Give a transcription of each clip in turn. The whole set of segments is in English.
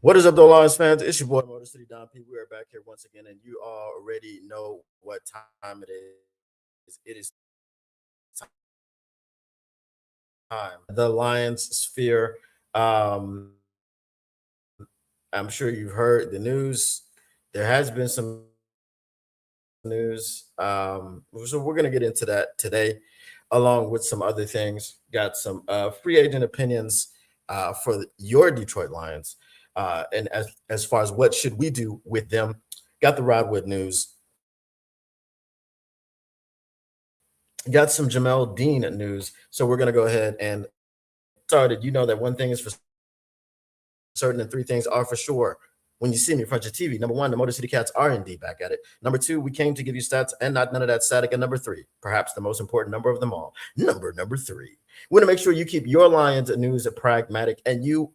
What is up, though, Lions fans? It's your boy, Motor City Don P. We are back here once again, and you already know what time it is. It is time. The Lions sphere. Um, I'm sure you've heard the news. There has been some news. So we're going to get into that today, along with some other things. Got some free agent opinions for your Detroit Lions. And as far as what should we do with them, got the Rodwood news. Got some Jamel Dean news. So we're going to go ahead and started. You know that one thing is for certain and three things are for sure. When you see me in front of your TV, number one, the Motor City Cats are indeed back at it. Number two, we came to give you stats and not none of that static. And number three, perhaps the most important number of them all, number three. We want to make sure you keep your Lions news pragmatic. And you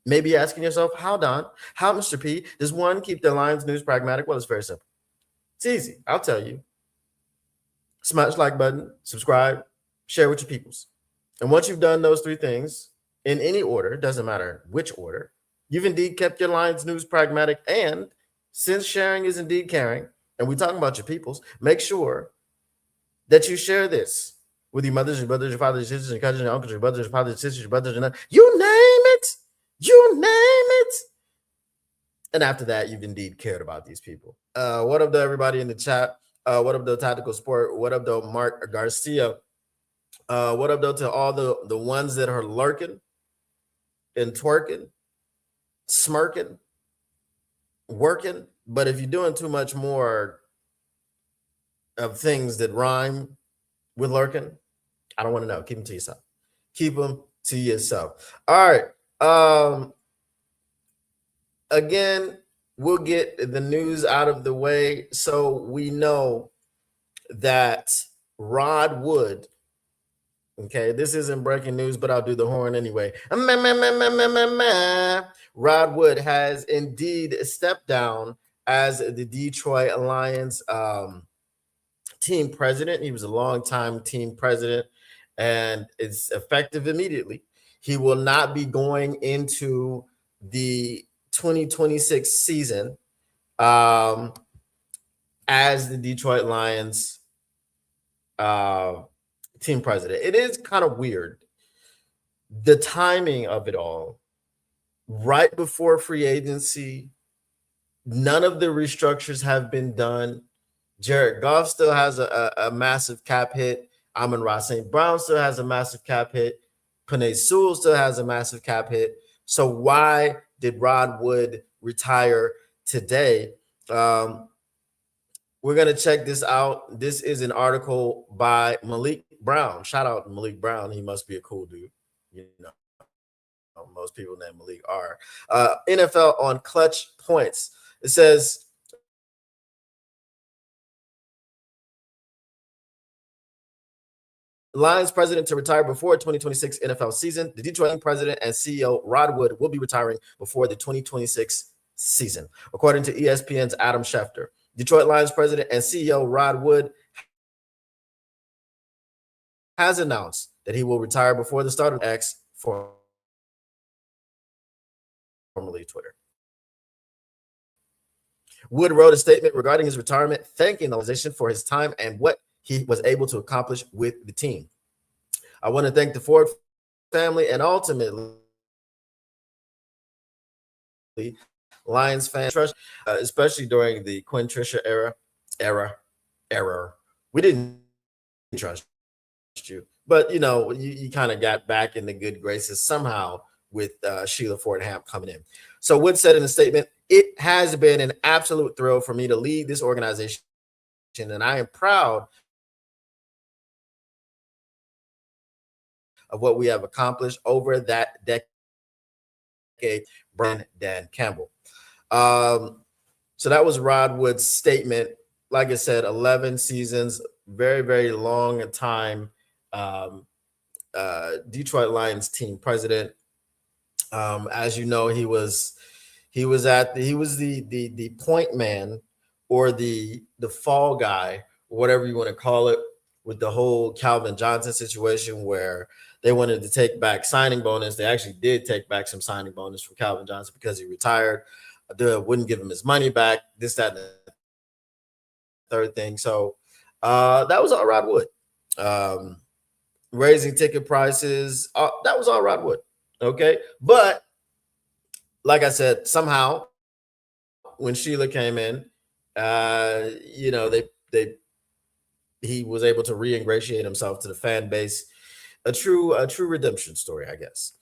may be asking yourself, how, Don? How, Mr. P, does one keep their Lions news pragmatic? Well, it's very simple. It's easy. I'll tell you. Smash like button, subscribe, share with your peoples. And once you've done those three things in any order, doesn't matter which order, you've indeed kept your Lions news pragmatic. And since sharing is indeed caring, and we're talking about your peoples, make sure that you share this with your mothers, your brothers, your fathers, your sisters, your cousins, your uncles, your brothers, your fathers, your sisters, your brothers, you name it. You name it. And after that, you've indeed cared about these people. What up, though, everybody in the chat? What up, though, Tactical Sport? What up, though, Mark Garcia? What up, though, to all the ones that are lurking and twerking, smirking, working? But if you're doing too much more of things that rhyme with lurking, I don't want to know. Keep them to yourself. Keep them to yourself. All right. Again, we'll get the news out of the way. So we know that Rod Wood, okay, this isn't breaking news, but I'll do the horn anyway. Rod Wood has indeed stepped down as the Detroit Lions team president. He was a longtime team president, and it's effective immediately. He will not be going into the 2026 season as the Detroit Lions team president. It is kind of weird, the timing of it all. Right before free agency, none of the restructures have been done. Jared Goff still has a massive cap hit. Amon-Ra St. Brown still has a massive cap hit. Penei Sewell still has a massive cap hit. So why did Rod Wood retire today? We're going to check this out. This is an article by Malik Brown. Shout out to Malik Brown. He must be a cool dude. You know, most people named Malik are. NFL on clutch points. It says, Lions president to retire before 2026 NFL season. The Detroit president and CEO Rod Wood will be retiring before the 2026 season, according to ESPN's Adam Schefter. Detroit Lions president and CEO Rod Wood has announced that he will retire before the start of X, formerly Twitter. Wood wrote a statement regarding his retirement, thanking the organization for his time and what he was able to accomplish with the team. I want to thank the Ford family and ultimately Lions fans, especially during the Quinn Trisha era. We didn't trust you, but you know, you kind of got back in the good graces somehow with Sheila Ford Hamp coming in. So Wood said in a statement, "It has been an absolute thrill for me to lead this organization, and I am proud of what we have accomplished over that decade." Brian Dan Campbell. So that was Rod Wood's statement. Like I said, 11 seasons, very, very long time. Detroit Lions team president. As you know, he was the point man, or the fall guy, whatever you want to call it, with the whole Calvin Johnson situation, where They wanted to take back signing bonus. They actually did take back some signing bonus from Calvin Johnson because he retired. They wouldn't give him his money back. This, that, and the third thing. So that was all Rod Wood. Raising ticket prices. That was all Rod Wood. Okay. But like I said, somehow when Sheila came in, he was able to re-ingratiate himself to the fan base. A true redemption story, I guess.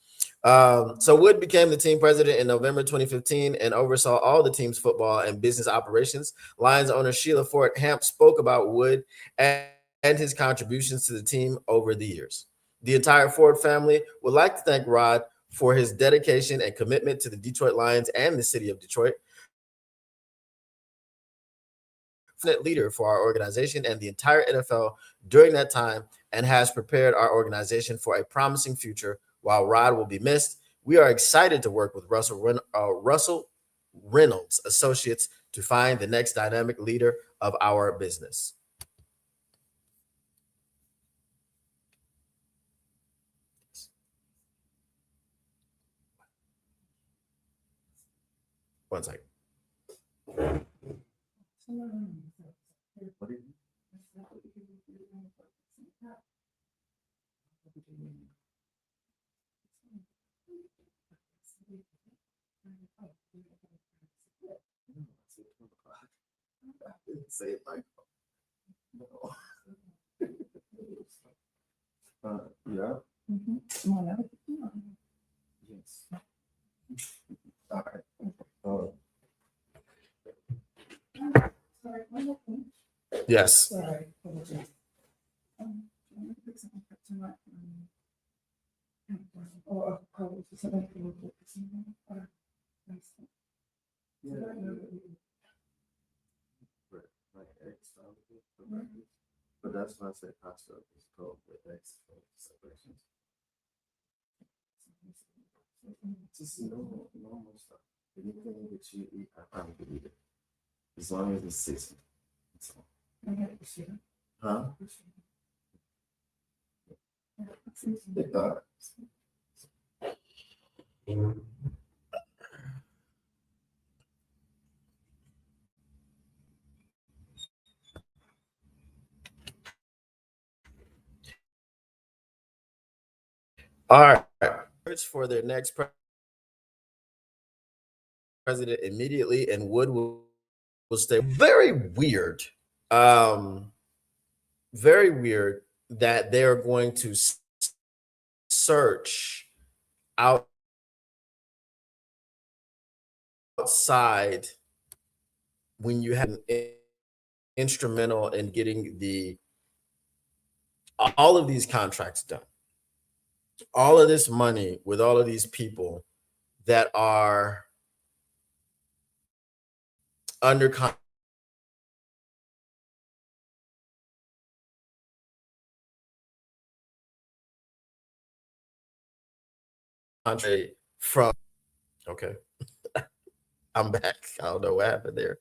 So Wood became the team president in November 2015 and oversaw all the team's football and business operations. Lions owner Sheila Fort Hamp spoke about Wood and his contributions to the team over the years. The entire Ford family would like to thank Rod for his dedication and commitment to the Detroit Lions and the city of Detroit. Leader for our organization and the entire NFL during that time, and has prepared our organization for a promising future. While Rod will be missed, we are excited to work with Russell Reynolds Associates to find the next dynamic leader of our business. One second. Say it like no. Yeah. Yes. All right. Yes. But that's why I said pasta is cold with eggs separations. Just normal stuff. Anything that you eat, I probably could eat it. As long as it's seasoned. Huh? It does. All right. For their next president immediately, and Wood will stay. Very weird. Very weird that they are going to search outside when you have an instrumental in getting all of these contracts done, all of this money with all of these people that are under contract from. Okay. I'm back. I don't know what happened there.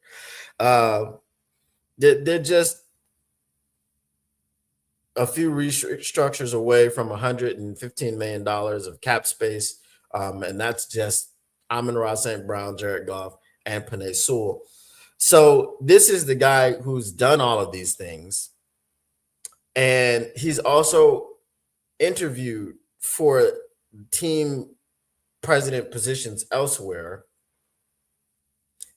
They're just a few restructures away from $115 million of cap space. And that's just Amon-Ra St. Brown, Jared Goff, and Penei Sewell. So this is the guy who's done all of these things. And he's also interviewed for team president positions elsewhere.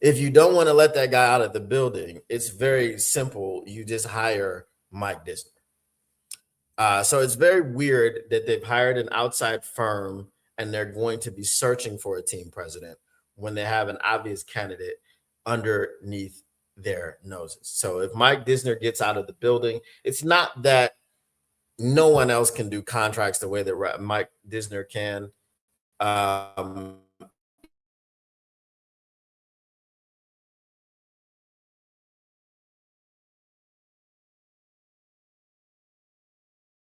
If you don't want to let that guy out of the building, it's very simple. You just hire Mike Disney. So it's very weird that they've hired an outside firm and they're going to be searching for a team president when they have an obvious candidate underneath their noses. So if Mike Disney gets out of the building, it's not that no one else can do contracts the way that Mike Disney can.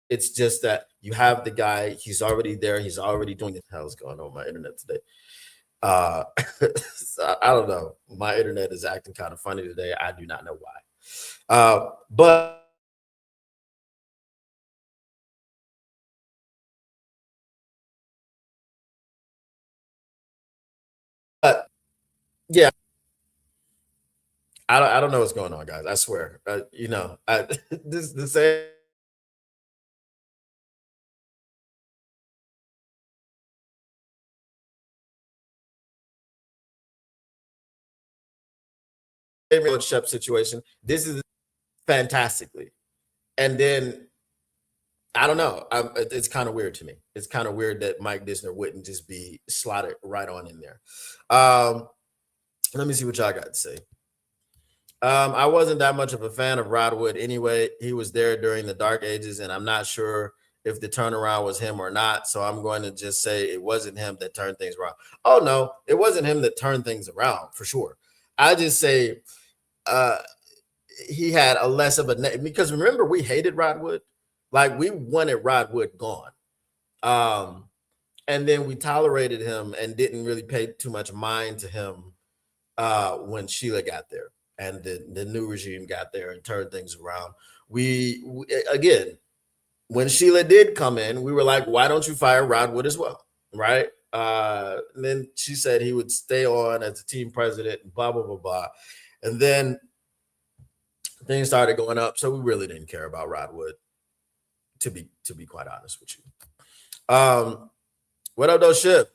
It's just that you have the guy, he's already there, he's already doing the hell's going on with my internet today. So I don't know. My internet is acting kind of funny today. I do not know why. But Yeah, I don't know what's going on, guys. I swear. This the same Shep situation. This is fantastically, and then I don't know. It's kind of weird to me. It's kind of weird that Mike Disner wouldn't just be slotted right on in there. Um, Let me see what y'all got to say. I wasn't that much of a fan of Rod Wood anyway. He was there during the dark ages, and I'm not sure if the turnaround was him or not. So I'm going to just say it wasn't him that turned things around. Oh no, it wasn't him that turned things around for sure. I just say uh he had a less of a because remember we hated Rod Wood, like we wanted Rod Wood gone. Um, and then we tolerated him and didn't really pay too much mind to him when Sheila got there and the new regime got there and turned things around. We again, when Sheila did come in, we were like, why don't you fire Rod Wood as well? Right. And then she said he would stay on as the team president and blah, blah, blah, blah. And then things started going up. So we really didn't care about Rod Wood, to be quite honest with you. What up, though, Ship?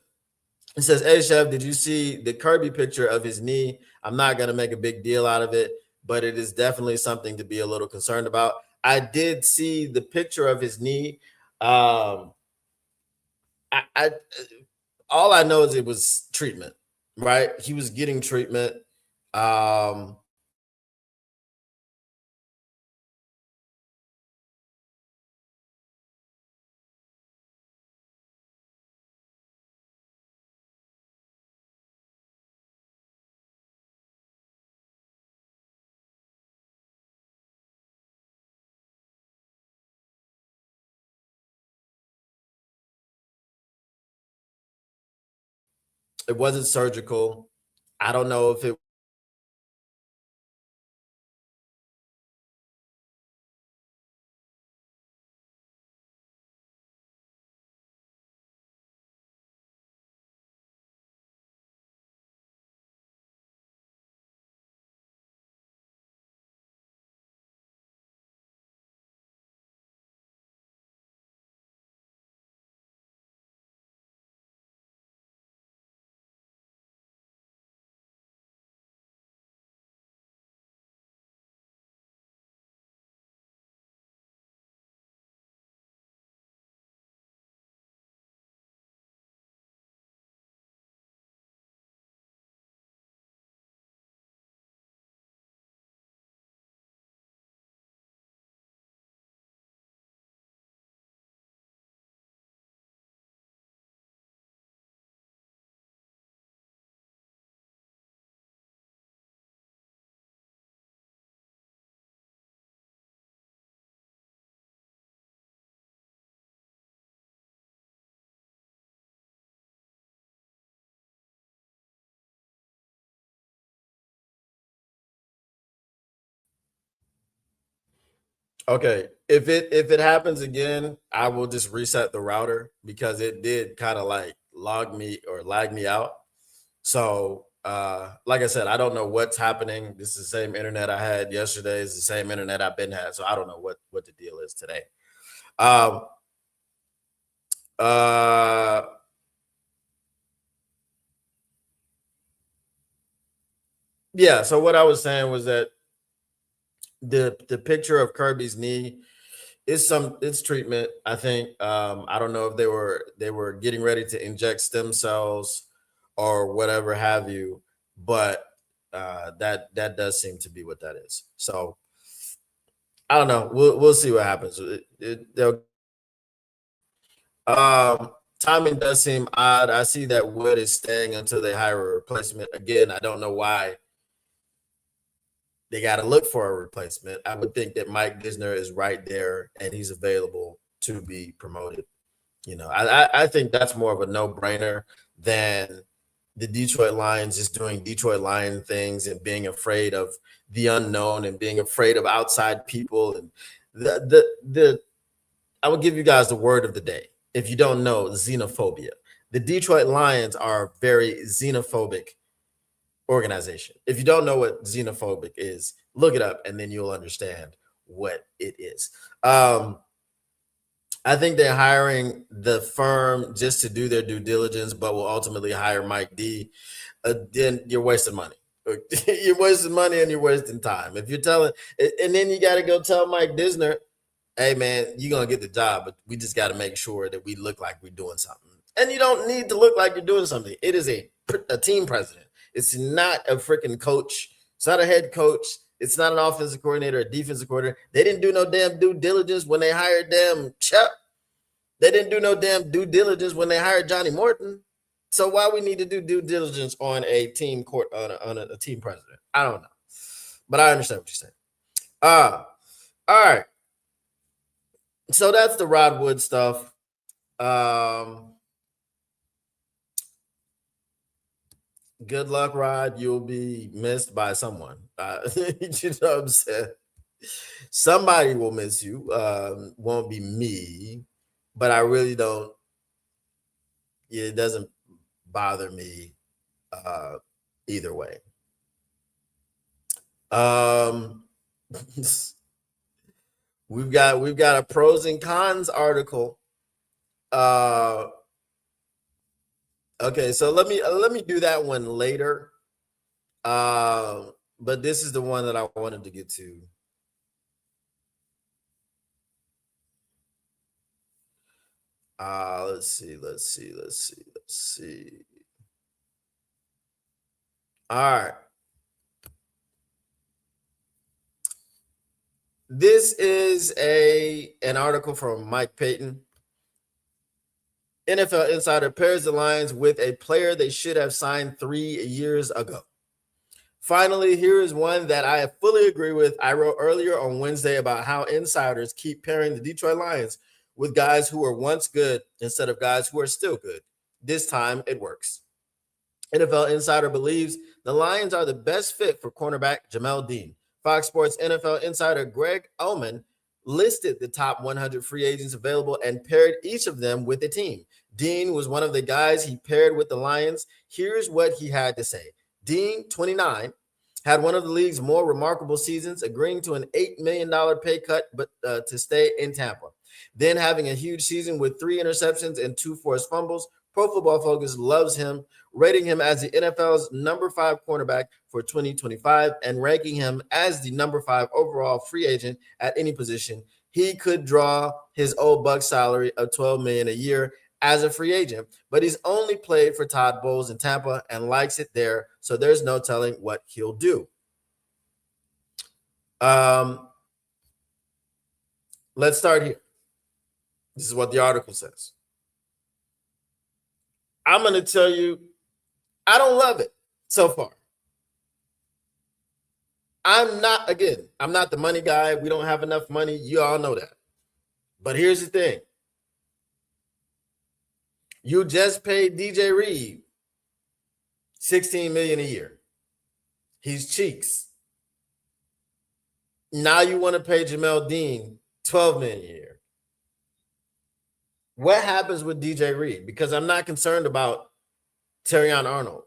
He says, hey, Chef, did you see the Kirby picture of his knee? I'm not going to make a big deal out of it, but it is definitely something to be a little concerned about. I did see the picture of his knee. I all I know is it was treatment, right? He was getting treatment. Um, it wasn't surgical. I don't know if okay, if it happens again, I will just reset the router because it did kind of like log me or lag me out. So like I said, I don't know what's happening. This is the same internet I had yesterday. It's the same internet I've been had. So I don't know what the deal is today. Um uh yeah, so what I was saying was that the picture of Kirby's knee is it's treatment. I think I don't know if they were getting ready to inject stem cells or whatever have you, but that does seem to be what that is. So I don't know. We'll see what happens. Timing does seem odd. I see that Wood is staying until they hire a replacement. Again, I don't know why they got to look for a replacement. I would think that Mike Disner is right there and he's available to be promoted. I think that's more of a no brainer than the Detroit Lions just doing Detroit Lion things and being afraid of the unknown and being afraid of outside people. And the I will give you guys the word of the day. If you don't know, xenophobia. The Detroit Lions are a very xenophobic organization. If you don't know what xenophobic is, look it up and then you'll understand what it is. I think they're hiring the firm just to do their due diligence, but will ultimately hire Mike D. Then you're wasting money. You're wasting money and you're wasting time. If you're telling, and then you got to go tell Mike Disner, hey man, you're gonna get the job, but we just got to make sure that we look like we're doing something. And you don't need to look like you're doing something. It is a team president. It's not a freaking coach. It's not a head coach. It's not an offensive coordinator, a defensive coordinator. They didn't do no damn due diligence when they hired them Chuck. They didn't do no damn due diligence when they hired Johnny Morton. So why we need to do due diligence on a team court on a team president? I don't know, but I understand what you're saying. All right. So that's the Rod Wood stuff. Good luck, Rod. You'll be missed by someone. You know what I'm saying? Somebody will miss you. Won't be me, but I really don't. Yeah, it doesn't bother me either way. We've got a pros and cons article. Okay, so let me do that one later. But this is the one that I wanted to get to. Let's see. All right. This is an article from Mike Payton. NFL Insider pairs the Lions with a player they should have signed 3 years ago. Finally, here is one that I fully agree with. I wrote earlier on Wednesday about how insiders keep pairing the Detroit Lions with guys who were once good instead of guys who are still good. This time it works. NFL Insider believes the Lions are the best fit for cornerback Jamel Dean. Fox Sports NFL Insider Greg Oman listed the top 100 free agents available and paired each of them with a team. Dean was one of the guys he paired with the Lions. Here's what he had to say. Dean, 29, had one of the league's more remarkable seasons, agreeing to an $8 million pay cut but to stay in Tampa. Then having a huge season with 3 interceptions and 2 forced fumbles. Pro Football Focus loves him, rating him as the NFL's number 5 cornerback for 2025 and ranking him as the number 5 overall free agent at any position. He could draw his old Bucs salary of $12 million a year as a free agent, but he's only played for Todd Bowles in Tampa and likes it there, so there's no telling what he'll do. Let's start here. This is what the article says. I'm going to tell you, I don't love it so far. I'm not the money guy. We don't have enough money. You all know that. But here's the thing. You just paid DJ Reed $16 million a year. He's cheeks. Now you want to pay Jamel Dean $12 million a year. What happens with DJ Reed? Because I'm not concerned about Terrion Arnold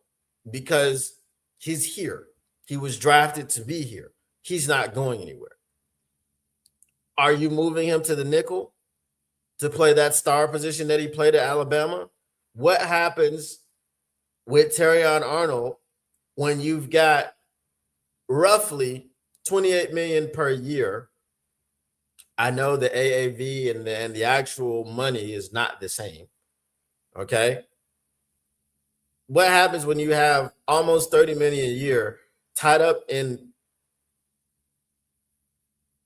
because he's here. He was drafted to be here. He's not going anywhere. Are you moving him to the nickel to play that star position that he played at Alabama? What happens with Terrion Arnold when you've got roughly $28 million per year? I know the AAV and the actual money is not the same. Okay. What happens when you have almost $30 million a year tied up in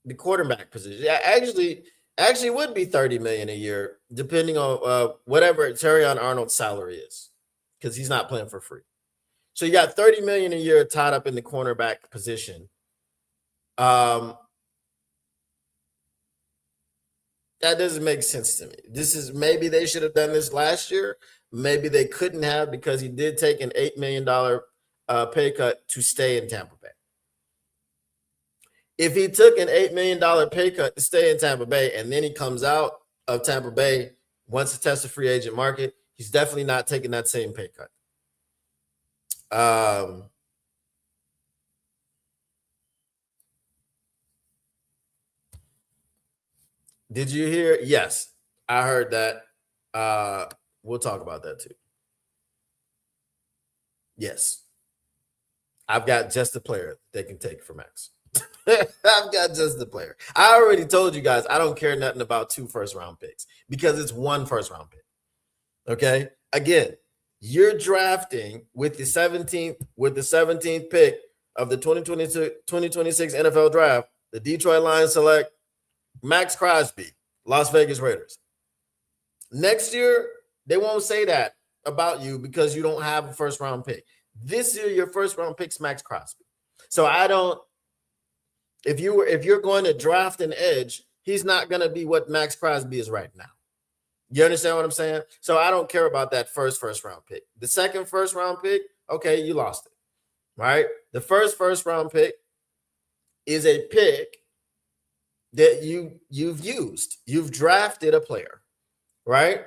the quarterback position? Actually would be $30 million a year, depending on whatever Terrion Arnold's salary is, because he's not playing for free. So you got $30 million a year tied up in the cornerback position. That doesn't make sense to me. Maybe they should have done this last year. Maybe they couldn't have because he did take an $8 million pay cut to stay in Tampa Bay. If he took an $8 million pay cut to stay in Tampa Bay and then he comes out of Tampa Bay, wants to test the free agent market, He's definitely not taking that same pay cut. Um, did you hear? Yes, I heard that. Uh, we'll talk about that too. Yes, I've got just the player they can take for Max. I've got just the player. I already told you guys I don't care nothing about 2 first-round picks because it's 1 first-round pick. Okay. Again, you're drafting with the 17th pick of the 2026 NFL draft. The Detroit Lions select Max Crosby, Las Vegas Raiders. Next year, they won't say that about you because you don't have a first-round pick. This year, your first-round pick's Max Crosby. So I don't. If you're going to draft an edge, he's not going to be what Max Crosby is right now. You understand what I'm saying? So I don't care about that first-round pick. The second first-round pick, okay, you lost it, right? The first-round pick is a pick that you've used. You've drafted a player, right?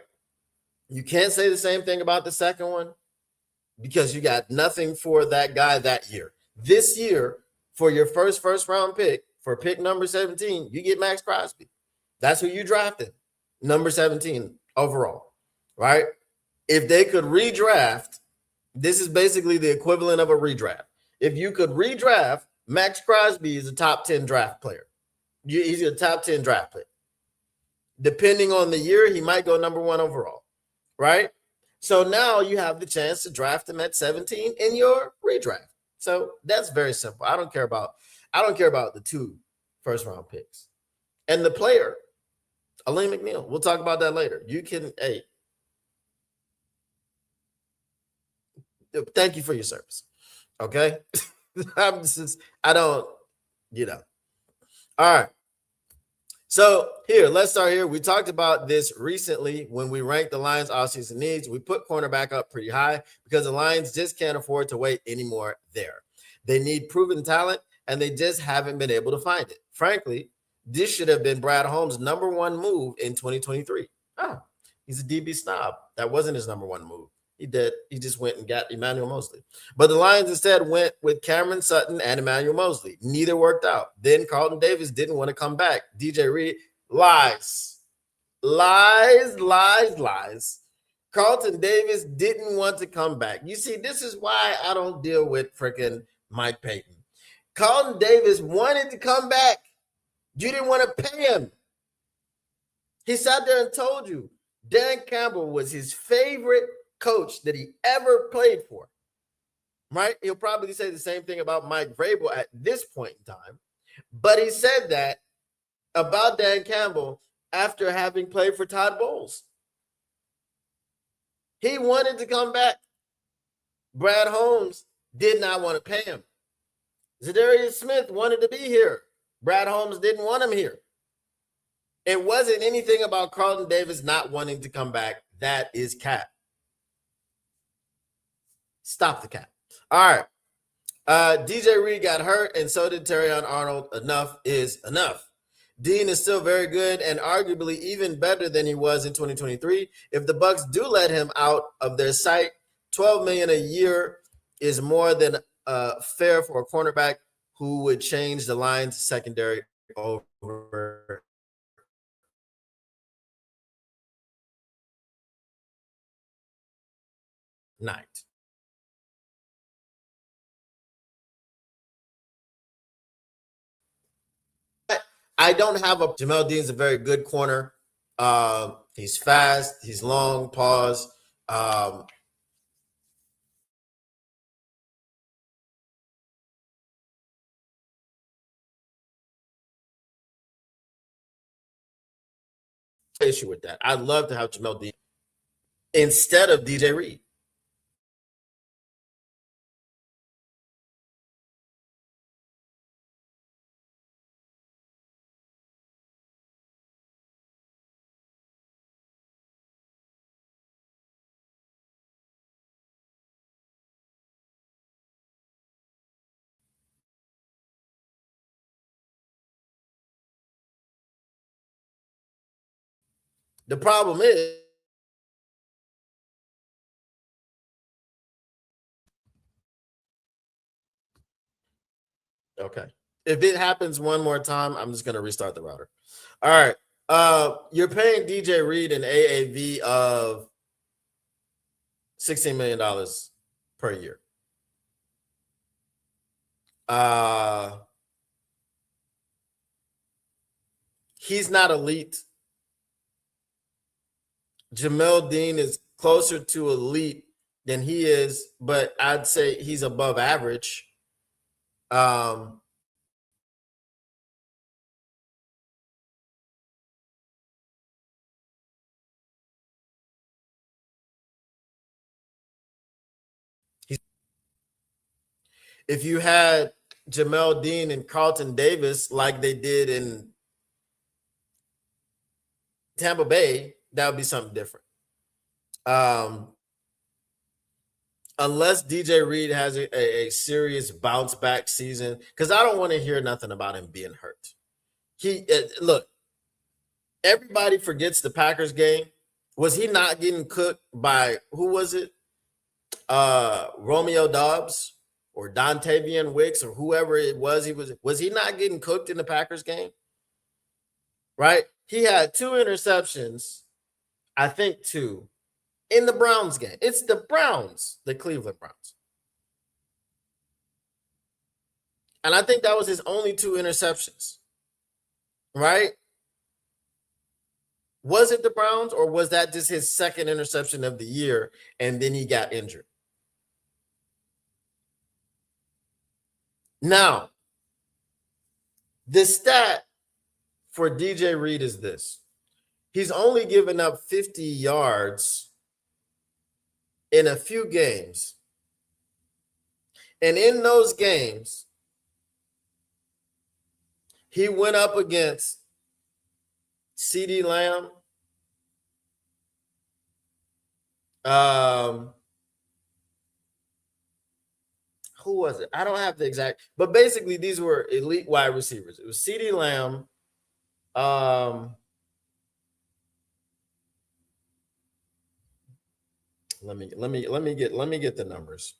You can't say the same thing about the second one because you got nothing for that guy that year. This year, for your first-round pick, for pick number 17, you get Max Crosby. That's who you drafted, number 17 overall, right? If they could redraft, this is basically the equivalent of a redraft. If you could redraft, Max Crosby is a top 10 draft player. He's a top 10 draft pick. Depending on the year, he might go number 1 overall, right? So now you have the chance to draft him at 17 in your redraft. So that's very simple. I don't care about the 2 first-round picks. And the player, Elaine McNeil, we'll talk about that later. You can, thank you for your service. Okay. I don't, All right. So here, let's start here. We talked about this recently when we ranked the Lions' offseason needs. We put cornerback up pretty high because the Lions just can't afford to wait anymore there. They need proven talent, and they just haven't been able to find it. Frankly, this should have been Brad Holmes' number 1 move in 2023. Oh, he's a DB snob. That wasn't his number 1 move. He did. He just went and got Emmanuel Mosley. But the Lions instead went with Cameron Sutton and Emmanuel Mosley. Neither worked out. Then Carlton Davis didn't want to come back. DJ Reed, lies. Carlton Davis didn't want to come back. You see, this is why I don't deal with freaking Mike Payton. Carlton Davis wanted to come back. You didn't want to pay him. He sat there and told you Dan Campbell was his favorite coach that he ever played for, right? He'll probably say the same thing about Mike Vrabel at this point in time, but he said that about Dan Campbell after having played for Todd Bowles. He wanted to come back. Brad Holmes did not want to pay him. Zadarius Smith wanted to be here. Brad Holmes didn't want him here. It wasn't anything about Carlton Davis not wanting to come back. That is cap. Stop the cap. All right. DJ Reed got hurt, and so did Terrion Arnold. Enough is enough. Dean is still very good and arguably even better than he was in 2023. If the Bucks do let him out of their sight, $12 million a year is more than fair for a cornerback who would change the Lions' secondary over night. I don't have a Jamel Dean's a very good corner. He's fast, he's long, pause. Issue with that. I'd love to have Jamel Dean instead of DJ Reed. The problem is Okay. If it happens one more time, I'm just gonna restart the router. All right. You're paying DJ Reed an AAV of $16 million per year. He's not elite. Jamel Dean is closer to elite than he is, but I'd say he's above average. If you had Jamel Dean and Carlton Davis like they did in Tampa Bay, that would be something different. Unless DJ Reed has a serious bounce back season, because I don't want to hear nothing about him being hurt. Look, everybody forgets the Packers game. Was he not getting cooked by, who was it? Romeo Dobbs or Dontavian Wicks or whoever it was. Was he not getting cooked in the Packers game? Right? He had 2 interceptions, I think 2, in the Browns game. It's the Browns, the Cleveland Browns. And I think that was his only 2 interceptions. Right? Was it the Browns, or was that just his second interception of the year and then he got injured? Now, the stat for DJ Reed is this. He's only given up 50 yards in a few games. And in those games, he went up against CeeDee Lamb, who was it? I don't have the exact, but basically these were elite wide receivers. It was CeeDee Lamb, let me get the numbers.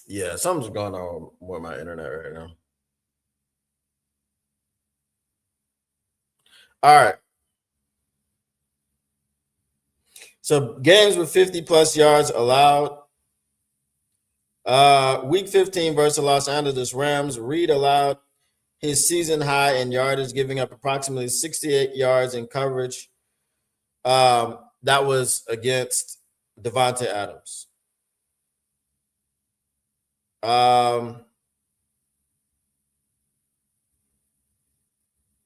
Yeah, something's going on with my internet right now. All right. So games with 50 plus yards allowed. Week 15 versus the Los Angeles Rams, Reed allowed his season high in yardage, giving up approximately 68 yards in coverage. That was against Devontae Adams.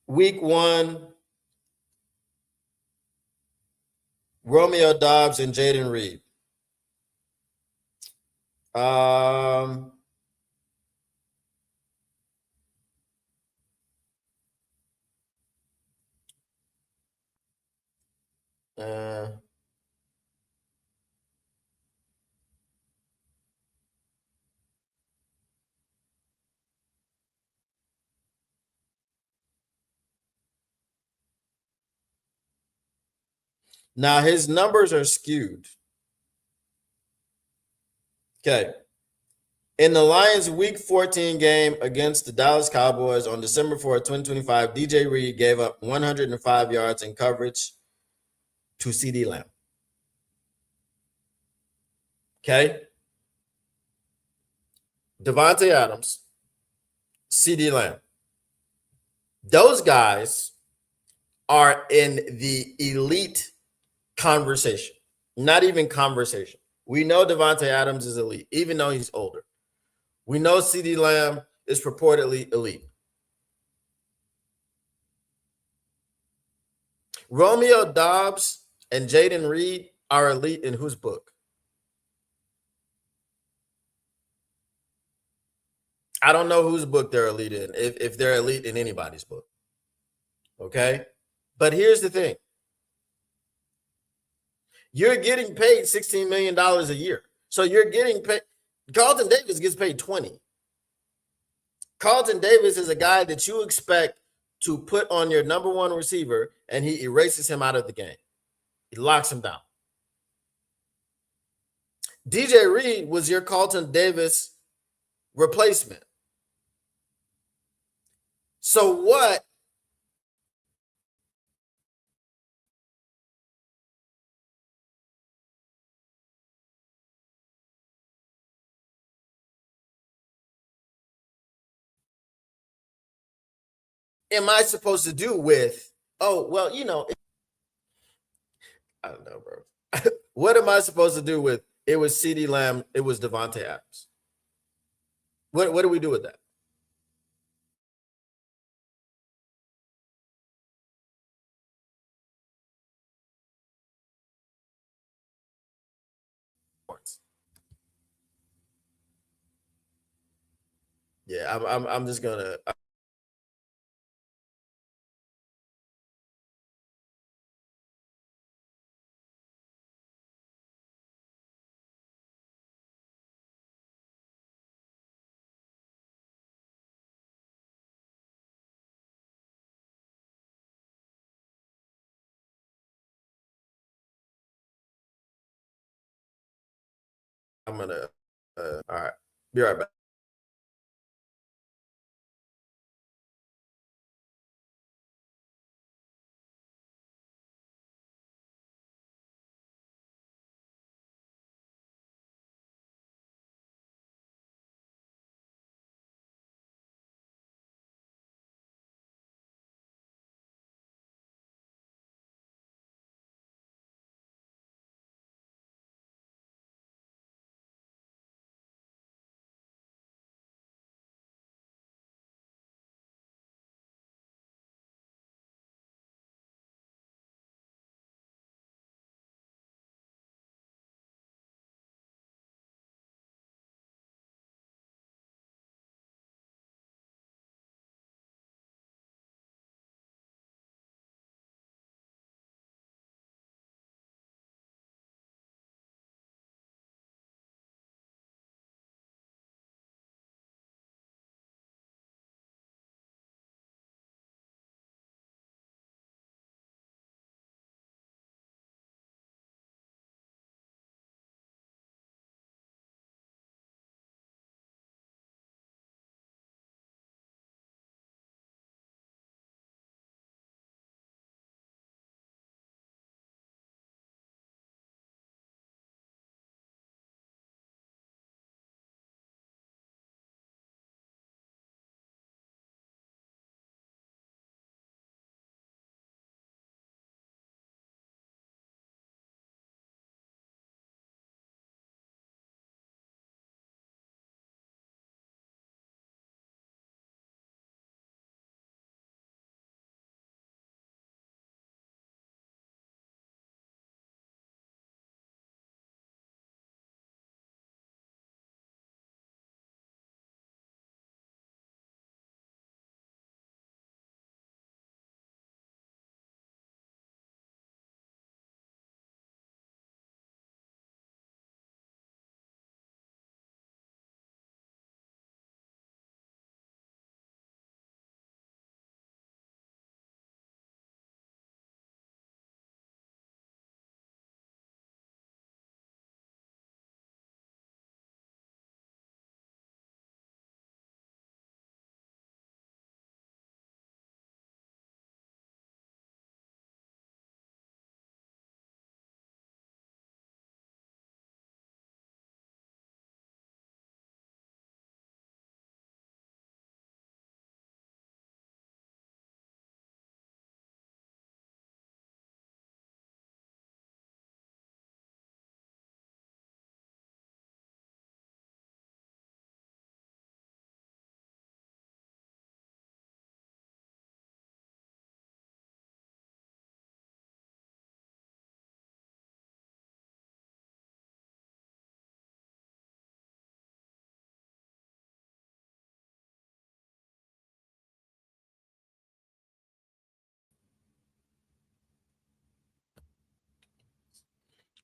Week 1, Romeo Dobbs and Jaden Reed. Now his numbers are skewed. Okay. In the Lions Week 14 game against the Dallas Cowboys on December 4th, 2025, DJ Reed gave up 105 yards in coverage to CeeDee Lamb. Okay. Devontae Adams, CeeDee Lamb. Those guys are in the elite conversation, not even conversation. We know Devontae Adams is elite, even though he's older. We know CeeDee Lamb is purportedly elite. Romeo Doubs and Jaden Reed are elite in whose book? I don't know whose book they're elite in, if they're elite in anybody's book. Okay. But here's the thing, you're getting paid $16 million a year. So you're getting paid. Carlton Davis gets paid 20. Carlton Davis is a guy that you expect to put on your number one receiver, and he erases him out of the game. He locks him down. DJ Reed was your Carlton Davis replacement. So what am I supposed to do with, oh, well, I don't know, bro. What am I supposed to do with it was CeeDee Lamb, it was Devontae Adams? What do we do with that? Yeah, I'm just gonna I'm gonna all right. Be right back.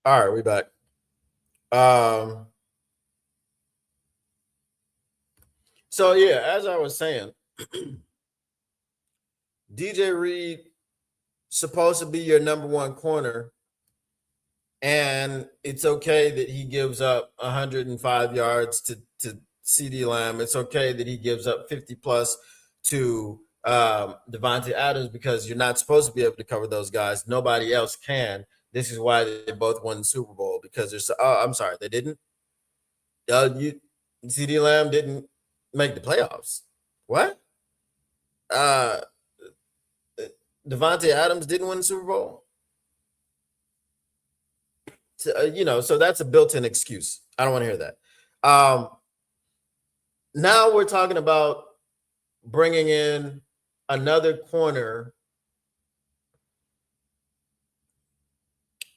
All right, we back. Um, so yeah, as I was saying, DJ Reed supposed to be your number one corner, and it's okay that he gives up 105 yards to CD Lamb. It's okay that he gives up 50 plus to Devontae Adams because you're not supposed to be able to cover those guys. Nobody else can. This is why they both won the Super Bowl because there's. Oh, I'm sorry, they didn't. You CD Lamb didn't make the playoffs. What? Uh, Devontae Adams didn't win the Super Bowl. So that's a built-in excuse. I don't want to hear that. Now we're talking about bringing in another corner.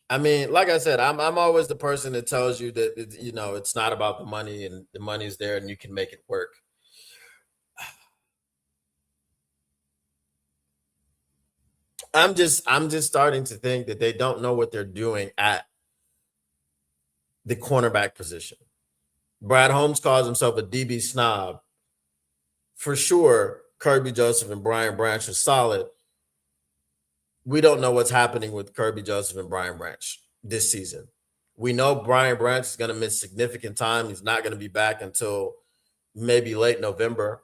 I mean, like I said, I'm always the person that tells you that it's not about the money and the money's there and you can make it work. I'm just starting to think that they don't know what they're doing at the cornerback position. Brad Holmes calls himself a DB snob. For sure, Kirby Joseph and Brian Branch are solid. We don't know what's happening with Kirby Joseph and Brian Branch this season. We know Brian Branch is going to miss significant time. He's not going to be back until maybe late November,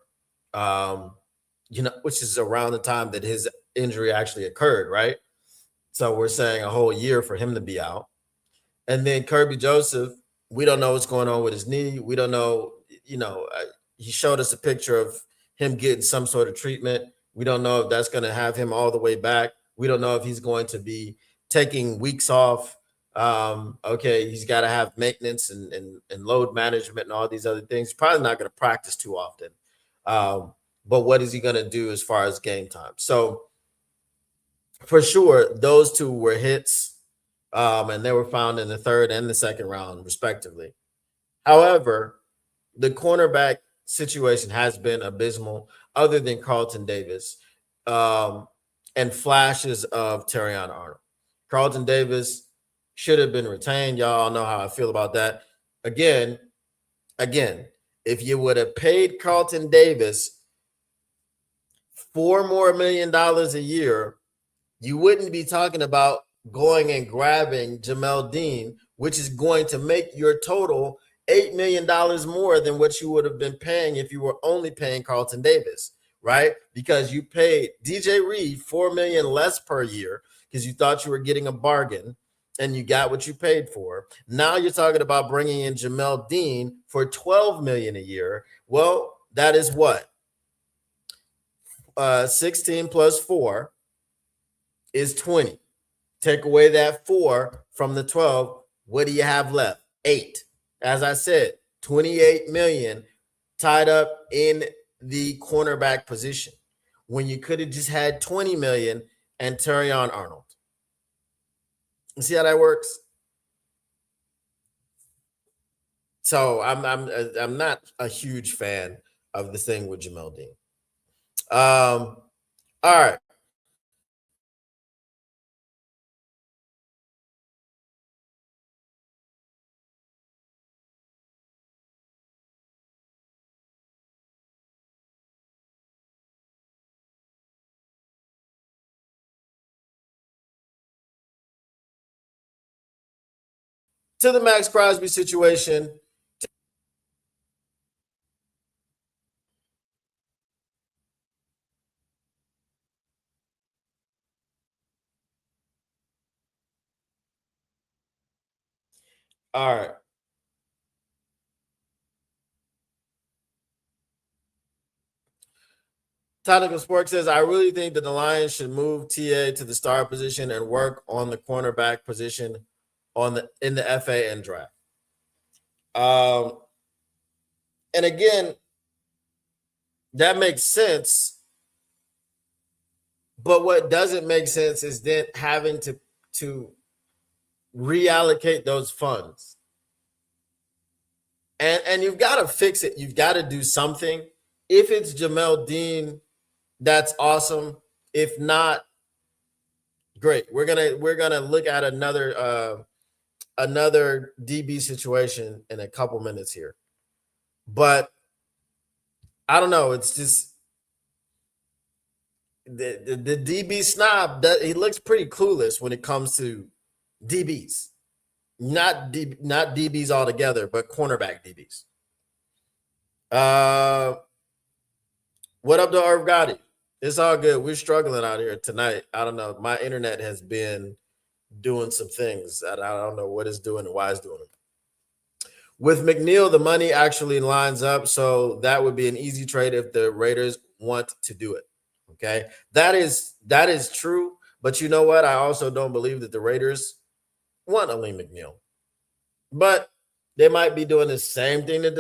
which is around the time that his injury actually occurred, right? So we're saying a whole year for him to be out. And then Kirby Joseph, we don't know what's going on with his knee. We don't know, he showed us a picture of him getting some sort of treatment. We don't know if that's going to have him all the way back. We don't know if he's going to be taking weeks off. Okay, he's got to have maintenance and load management and all these other things. He's probably not going to practice too often. But what is he going to do as far as game time? So for sure, those two were hits, and they were found in the third and the second round, respectively. However, the cornerback situation has been abysmal, other than Carlton Davis, and flashes of Terrion Arnold. Carlton Davis should have been retained. Y'all know how I feel about that. Again, if you would have paid Carlton Davis $4 more million a year, you wouldn't be talking about going and grabbing Jamel Dean, which is going to make your total $8 million more than what you would have been paying if you were only paying Carlton Davis, right? Because you paid DJ Reed $4 million less per year because you thought you were getting a bargain and you got what you paid for. Now you're talking about bringing in Jamel Dean for $12 million a year. Well, that is what? 16 plus 4 is 20. Take away that 4 from the 12. What do you have left? 8. As I said, 28 million tied up in the cornerback position when you could have just had 20 million and Terrion Arnold. You see how that works? So I'm not a huge fan of this thing with Jamel Dean. All right. To the Max Crosby situation. All right. Tactical Sports says, I really think that the Lions should move TA to the star position and work on the cornerback position in the FA and draft. And again, that makes sense. But what doesn't make sense is then having to reallocate those funds. And you've got to fix it. You've got to do something. If it's Jamel Dean, that's awesome. If not, great. We're gonna look at another DB situation in a couple minutes here. But I don't know. It's just the DB snob. He looks pretty clueless when it comes to DBs. Not DBs altogether, but cornerback DBs. What up to Irv Gotti? It's all good. We're struggling out here tonight. I don't know. My internet has been doing some things that I don't know what it's doing and why it's doing it. With McNeil, the money actually lines up, so that would be an easy trade if the Raiders want to do it. Okay, that is true. But you know what? I also don't believe that the Raiders want Aleem McNeil, but they might be doing the same thing that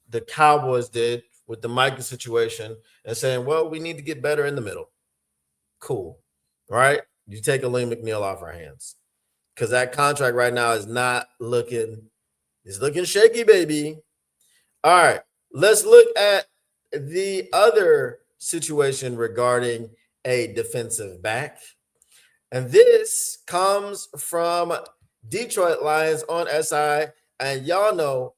the Cowboys did with the Micah situation and saying, well, we need to get better in the middle. Cool. All right. You take Aleem McNeil off our hands because that contract right now is not looking, it's looking shaky, baby. All right. Let's look at the other situation regarding a defensive back. And this comes from Detroit Lions on SI. And y'all know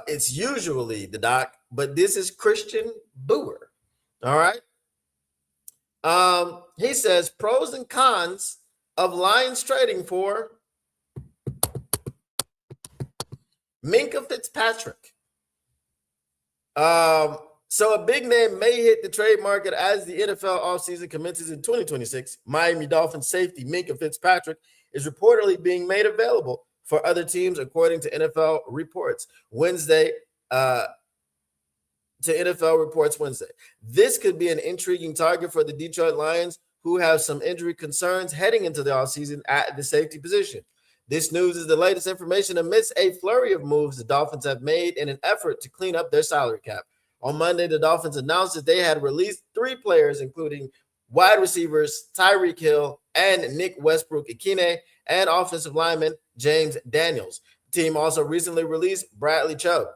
it's usually the doc, but this is Christian Boer. All right. He says pros and cons of Lions trading for Minkah Fitzpatrick. So a big name may hit the trade market as the NFL offseason commences in 2026. Miami Dolphins safety Minkah Fitzpatrick is reportedly being made available for other teams, according to NFL reports Wednesday. This could be an intriguing target for the Detroit Lions, who have some injury concerns heading into the offseason at the safety position. This news is the latest information amidst a flurry of moves the Dolphins have made in an effort to clean up their salary cap. On Monday, the Dolphins announced that they had released 3 players, including wide receivers Tyreek Hill and Nick Westbrook-Ikhine, and offensive lineman James Daniels. The team also recently released Bradley Chubb.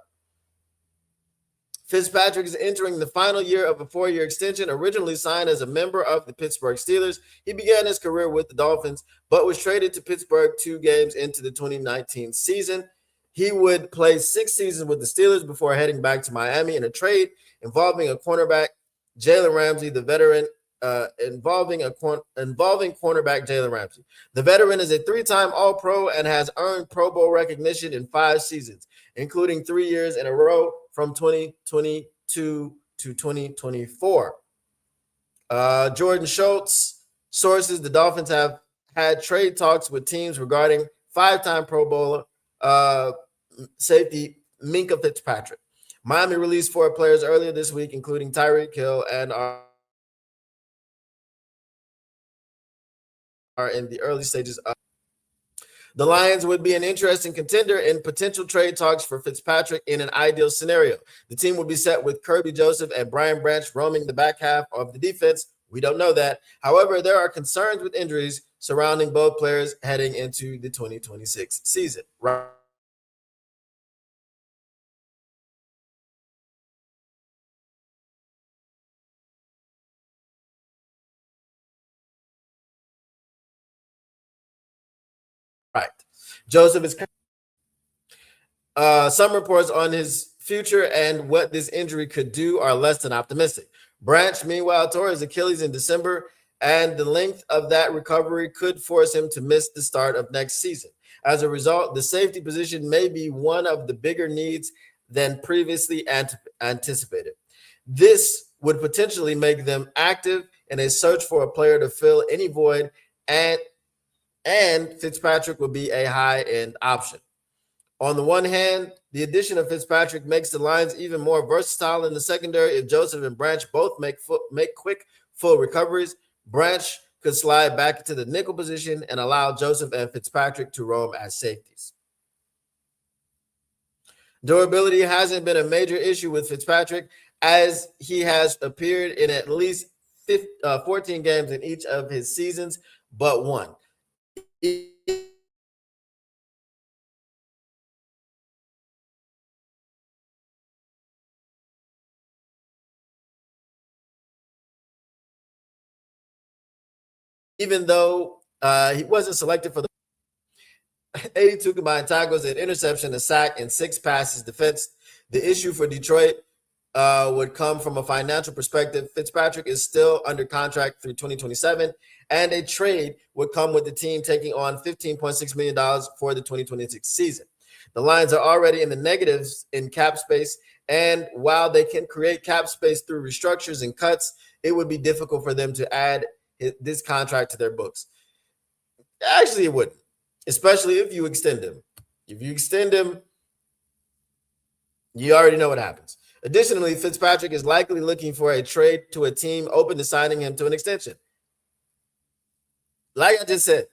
Fitzpatrick is entering the final year of a 4-year extension. Originally signed as a member of the Pittsburgh Steelers, he began his career with the Dolphins, but was traded to Pittsburgh 2 games into the 2019 season. He would play 6 seasons with the Steelers before heading back to Miami in a trade involving a cornerback, Jalen Ramsey, the veteran, involving cornerback Jalen Ramsey. The veteran is a 3-time All-Pro and has earned Pro Bowl recognition in 5 seasons, including 3 years in a row from 2022 to 2024. Jordan Schultz sources the Dolphins have had trade talks with teams regarding 5-time Pro Bowler safety Minkah Fitzpatrick. Miami released 4 players earlier this week, including Tyreek Hill, and are in the early stages of. The Lions would be an interesting contender in potential trade talks for Fitzpatrick in an ideal scenario. The team would be set with Kirby Joseph and Brian Branch roaming the back half of the defense. We don't know that. However, there are concerns with injuries surrounding both players heading into the 2026 season. Right. Joseph is some reports on his future and what this injury could do are less than optimistic. Branch, meanwhile, tore his Achilles in December, and the length of that recovery could force him to miss the start of next season. As a result, the safety position may be one of the bigger needs than previously anticipated. This would potentially make them active in a search for a player to fill any void, and Fitzpatrick would be a high-end option. On the one hand, the addition of Fitzpatrick makes the Lions even more versatile in the secondary. If Joseph and Branch both make quick, full recoveries, Branch could slide back into the nickel position and allow Joseph and Fitzpatrick to roam as safeties. Durability hasn't been a major issue with Fitzpatrick, as he has appeared in at least 14 games in each of his seasons, but one. even though he wasn't selected for the 82 combined tackles, an interception, a sack, and 6 passes defense. The issue for Detroit would come from a financial perspective. Fitzpatrick is still under contract through 2027, and a trade would come with the team taking on $15.6 million for the 2026 season. The Lions are already in the negatives in cap space, and while they can create cap space through restructures and cuts, it would be difficult for them to add this contract to their books. Actually, it wouldn't, especially if you extend him. If you extend him, you already know what happens. Additionally, Fitzpatrick is likely looking for a trade to a team open to signing him to an extension. Like I just said,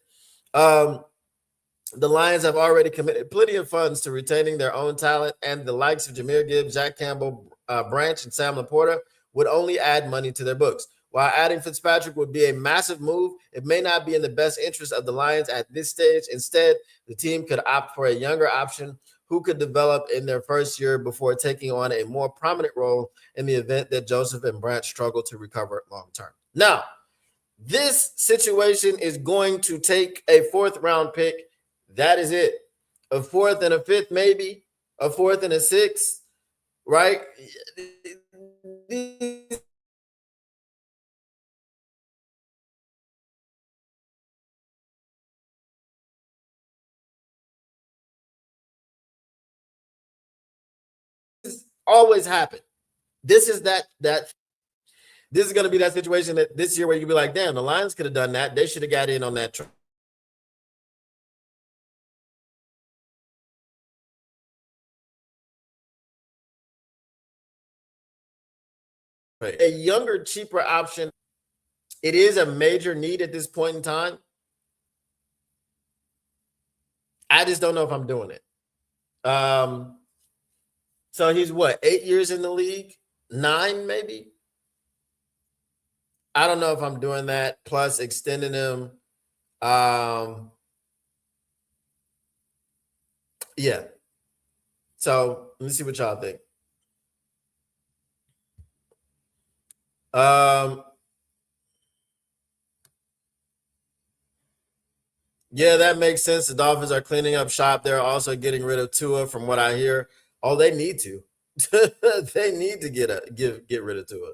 the Lions have already committed plenty of funds to retaining their own talent, and the likes of Jahmyr Gibbs, Jack Campbell, Branch, and Sam Laporta would only add money to their books. While adding Fitzpatrick would be a massive move, it may not be in the best interest of the Lions at this stage. Instead, the team could opt for a younger option who could develop in their first year before taking on a more prominent role in the event that Joseph and Branch struggle to recover long term. Now, this situation is going to take a 4th round pick. That is it. A 4th and a 5th, maybe. A 4th and a 6th, right? Always happen. This is this is going to be that situation that this year where you be like, damn, the Lions could have done that. They should have got in on that trade. A younger, cheaper option. It is a major need at this point in time. I just don't know if I'm doing it. So he's what, 8 years in the league? 9 maybe? I don't know if I'm doing that. Plus extending him. Yeah. So let me see what y'all think. Yeah, that makes sense. The Dolphins are cleaning up shop. They're also getting rid of Tua, from what I hear. Oh, they need to. They need to get rid of Tua.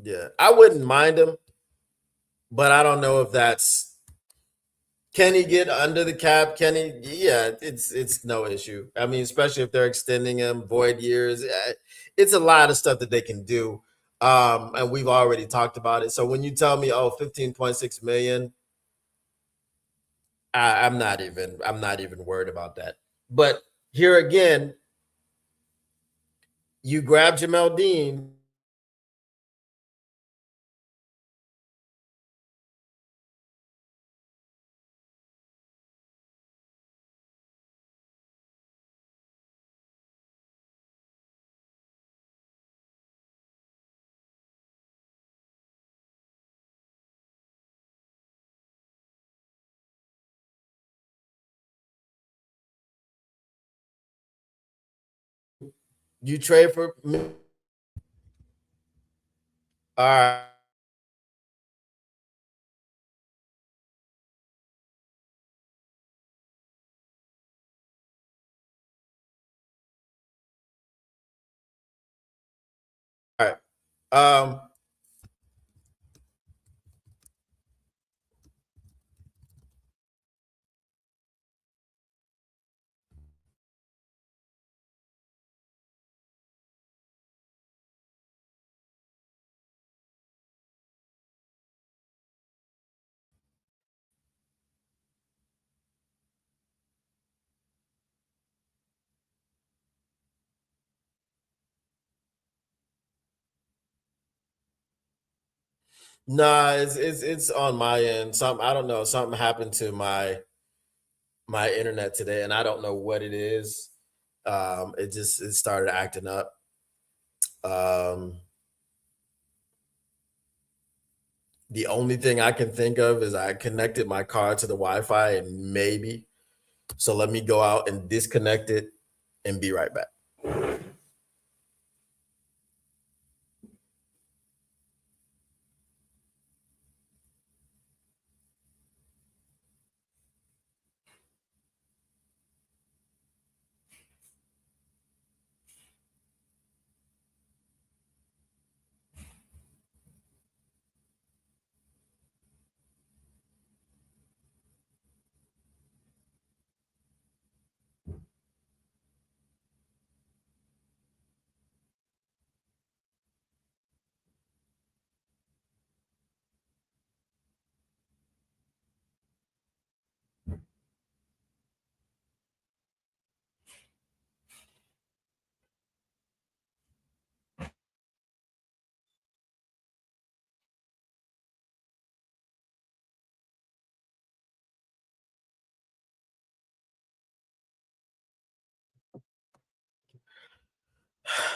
Yeah, I wouldn't mind him, but I don't know if that's. Can he get under the cap? Can he? Yeah, it's no issue. I mean, especially if they're extending him void years. It's a lot of stuff that they can do. And we've already talked about it. So when you tell me, oh, 15.6 million, I'm not even worried about that. But here again, you grab Jamel Dean. You trade for me. All right. All right. Nah, it's on my end. Something, I don't know. Something happened to my internet today, and I don't know what it is. It started acting up. Um, the only thing I can think of is I connected my car to the Wi-Fi, and maybe. So let me go out and disconnect it and be right back.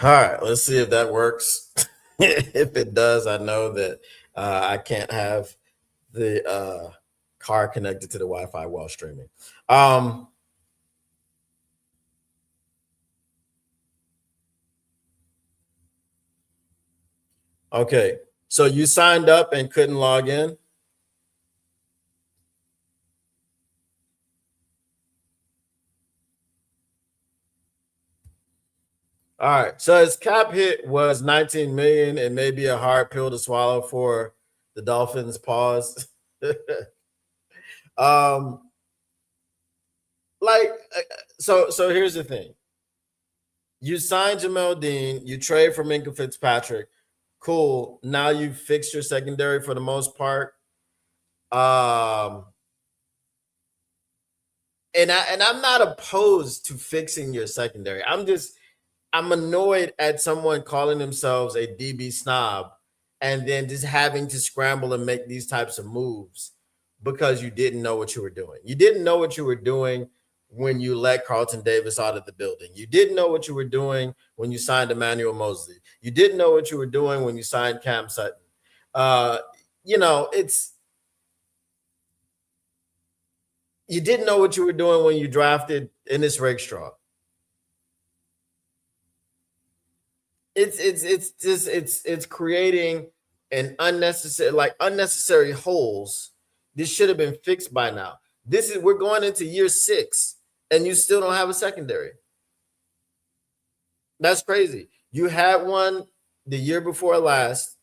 All right, let's see if that works. If it does, I know that I can't have the car connected to the Wi-Fi while streaming. Um, okay, so you signed up and couldn't log in. All right, so his cap hit was 19 million, and maybe a hard pill to swallow for the Dolphins. Pause. um, like, so here's the thing: you sign Jamel Dean, you trade for Minka Fitzpatrick. Cool. Now you've fixed your secondary for the most part. Um, and I'm not opposed to fixing your secondary. I'm annoyed at someone calling themselves a DB snob and then just having to scramble and make these types of moves because you didn't know what you were doing. You didn't know what you were doing when you let Carlton Davis out of the building. You didn't know what you were doing when you signed Emmanuel Mosley. You didn't know what you were doing when you signed Cam Sutton. Uh, it's you didn't know what you were doing when you drafted Ennis Rakestraw. It's creating an unnecessary holes. This should have been fixed by now. We're going into year 6 and you still don't have a secondary. That's crazy. You had one the year before last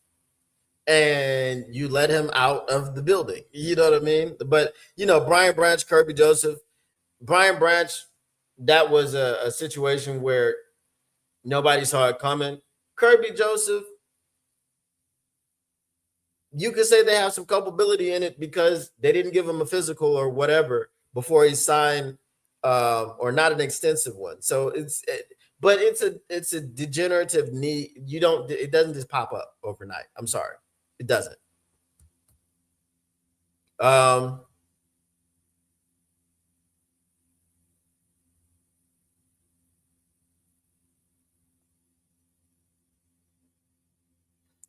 and you let him out of the building. You know what I mean? But Brian Branch, Kirby Joseph, Brian Branch, that was a situation where nobody saw it coming. Kirby Joseph, you could say they have some culpability in it because they didn't give him a physical or whatever before he signed, or not an extensive one. So but it's a degenerative need. It doesn't just pop up overnight. I'm sorry, it doesn't. Um,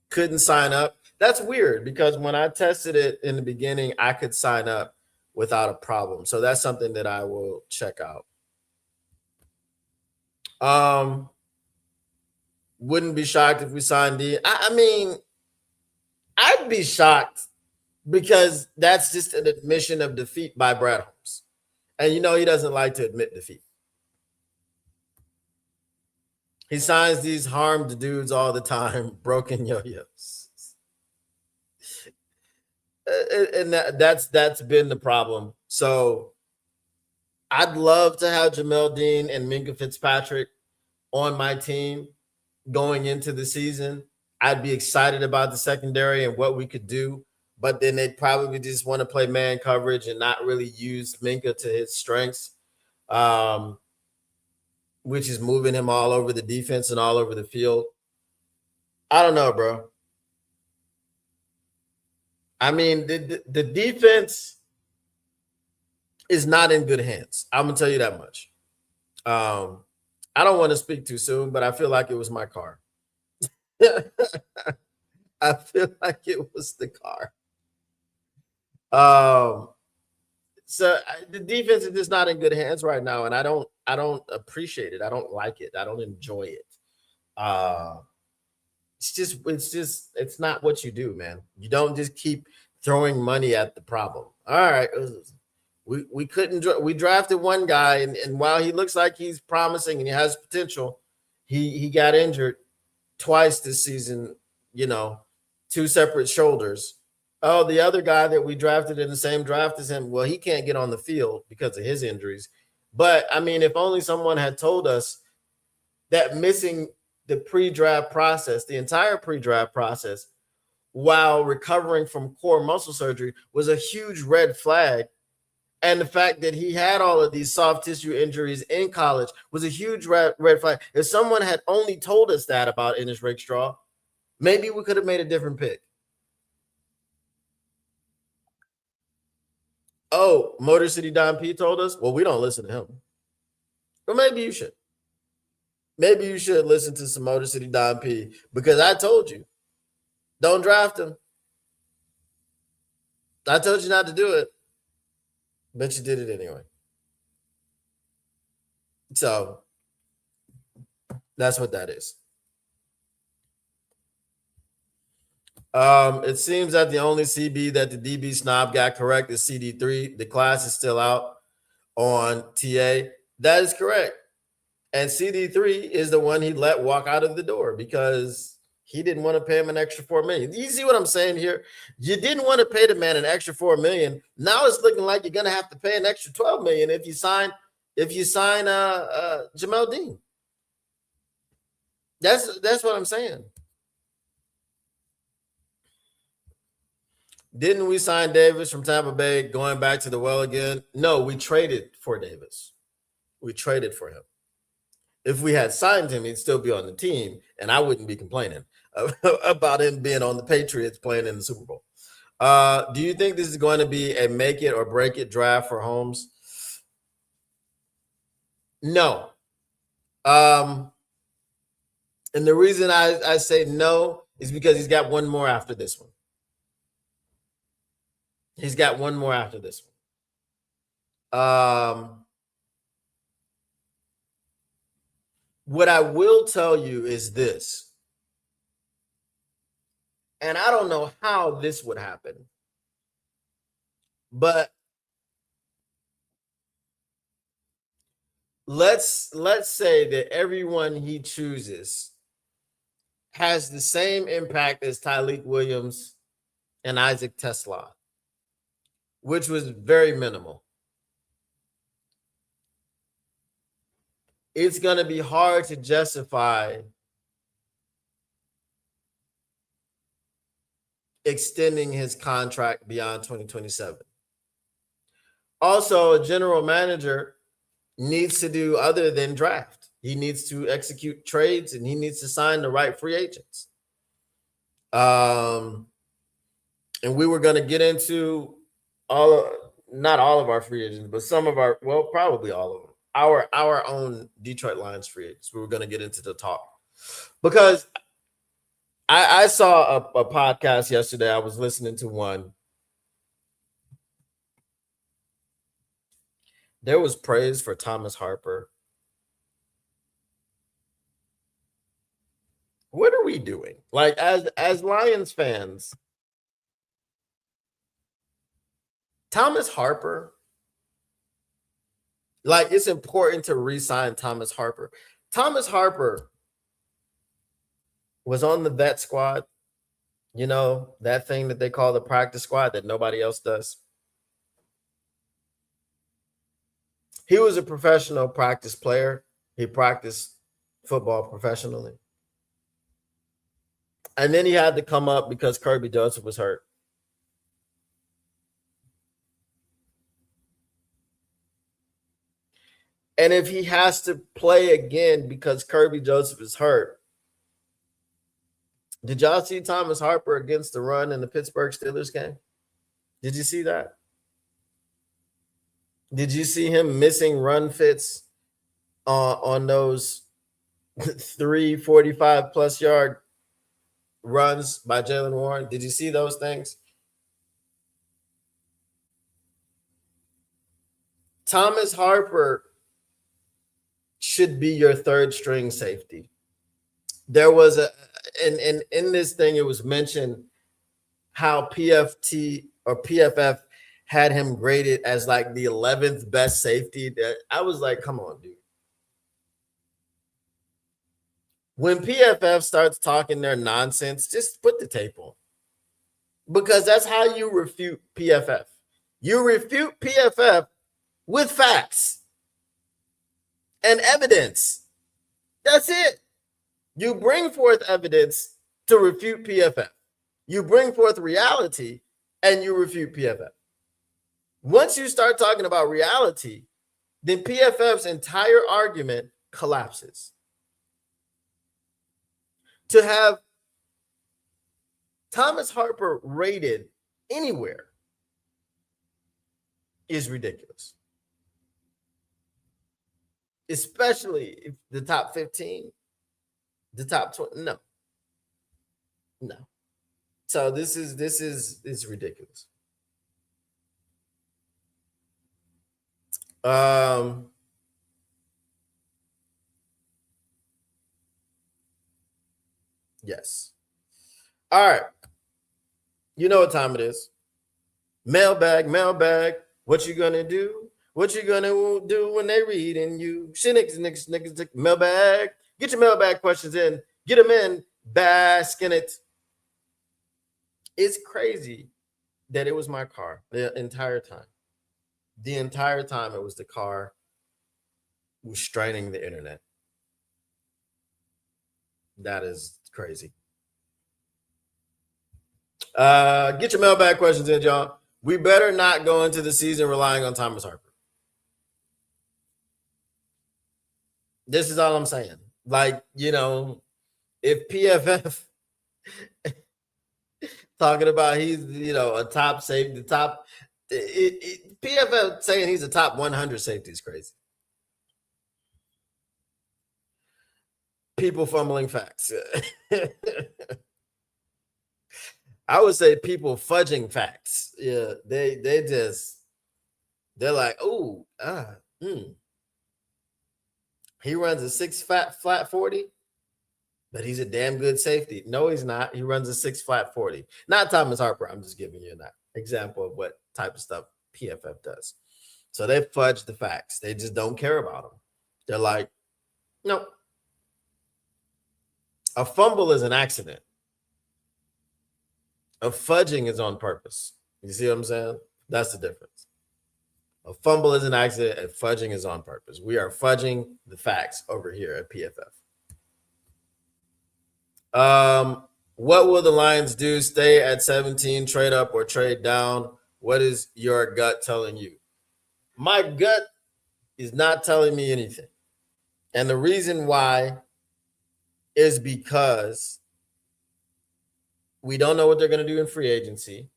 couldn't sign up. That's weird because when I tested it in the beginning, I could sign up without a problem. So that's something that I will check out. Um, wouldn't be shocked if we signed D. I mean, I'd be shocked because that's just an admission of defeat by Brad Holmes. And he doesn't like to admit defeat. He signs these harmed dudes all the time, broken yo-yos. And that's been the problem. So I'd love to have Jamel Dean and Minka Fitzpatrick on my team going into the season. I'd be excited about the secondary and what we could do, but then they'd probably just want to play man coverage and not really use Minka to his strengths, um, which is moving him all over the defense and all over the field. I don't know, bro. I mean, the defense is not in good hands. I'm gonna tell you that much. Um, I don't want to speak too soon, but I feel like it was my car. I feel like it was the car. Um, the defense is just not in good hands right now, and I don't appreciate it. I don't like it. I don't enjoy it. Uh, it's not what you do, man. You don't just keep throwing money at the problem. All right, we couldn't. We drafted one guy, and while he looks like he's promising and he has potential, he got injured twice this season. You know, two separate shoulders. Oh, the other guy that we drafted in the same draft as him, well, he can't get on the field because of his injuries. But I mean, if only someone had told us that missing the pre-draft process, the entire pre-draft process, while recovering from core muscle surgery was a huge red flag. And the fact that he had all of these soft tissue injuries in college was a huge red flag. If someone had only told us that about Ennis Rakestraw, maybe we could have made a different pick. Oh, Motor City Don P told us. Well, we don't listen to him. But maybe you should. Maybe you should listen to some Motor City Don P, because I told you, don't draft him. I told you not to do it, but you did it anyway. So that's what that is. It seems that the only CB that the DB snob got correct is CD3. The class is still out on TA. That is correct. And CD3 is the one he let walk out of the door because he didn't want to pay him an extra $4 million. You see what I'm saying here? You didn't want to pay the man an extra $4 million. Now it's looking like you're gonna have to pay an extra $12 million if you sign Jamel Dean. That's what I'm saying. Didn't we sign Davis from Tampa Bay going back to the well again? No, we traded for Davis. We traded for him. If we had signed him, he'd still be on the team, and I wouldn't be complaining about him being on the Patriots playing in the Super Bowl. Do you think this is going to be a make it or break it draft for Holmes? No. And the reason I say no is because he's got one more after this one. He's got one more after this one. What I will tell you is this, and I don't know how this would happen, but let's say that everyone he chooses has the same impact as Tyleik Williams and Isaac Tesla, which was very minimal. It's going to be hard to justify extending his contract beyond 2027. Also, a general manager needs to do other than draft. He needs to execute trades and he needs to sign the right free agents. And we were going to get into not all of our free agents, but some of our, well, probably all of them. Our own Detroit Lions free agents. We were going to get into the talk because I saw a podcast yesterday. I was listening to one. There was praise for Thomas Harper. What are we doing? Like as Lions fans, Thomas Harper, like it's important to re-sign Thomas Harper. Thomas Harper was on the vet squad, you know, that thing that they call the practice squad that nobody else does. He was a professional practice player. He practiced football professionally. And then he had to come up because Kirby Joseph was hurt. And if he has to play again because Kirby Joseph is hurt, did y'all see Thomas Harper against the run in the Pittsburgh Steelers game? Did you see that? Did you see him missing run fits on those 345 plus yard runs by Jaylen Warren? Did you see those things? Thomas Harper should be your third string safety. There was in this thing, it was mentioned how PFT or PFF had him graded as like the 11th best safety. I was like, come on, dude. When PFF starts talking their nonsense, just put the tape on. Because that's how you refute PFF. You refute PFF with facts and evidence. That's it. You bring forth evidence to refute PFF. You bring forth reality and you refute PFF. Once you start talking about reality, then PFF's entire argument collapses. To have Thomas Harper rated anywhere is ridiculous. especially if the top 15, the top 20. No, no. So this is ridiculous. Um, yes. All right. You know what time it is. Mailbag, mailbag. What you gonna do? What you gonna do when they reading you? Shinix, niggas, niggas, mailbag. Get your mailbag questions in. Get them in. Bask in it. It's crazy that it was my car the entire time. The entire time it was the car was straining the internet. That is crazy. Get your mailbag questions in, y'all. We better not go into the season relying on Thomas Harper. This is all I'm saying. Like, if PFF talking about he's, a top safety, the top, PFF saying he's a top 100 safety is crazy. People fumbling facts. I would say people fudging facts. Yeah, they're like, he runs a six flat 40, but he's a damn good safety. No, he's not. He runs a six flat 40. Not Thomas Harper. I'm just giving you an example of what type of stuff PFF does. So they fudge the facts. They just don't care about them. They're like, no. A fumble is an accident. A fudging is on purpose. You see what I'm saying? That's the difference. A fumble is an accident and fudging is on purpose. We are fudging the facts over here at PFF. What will the Lions do? Stay at 17, trade up, or trade down? What is your gut telling you? My gut is not telling me anything. And the reason why is because we don't know what they're going to do in free agency.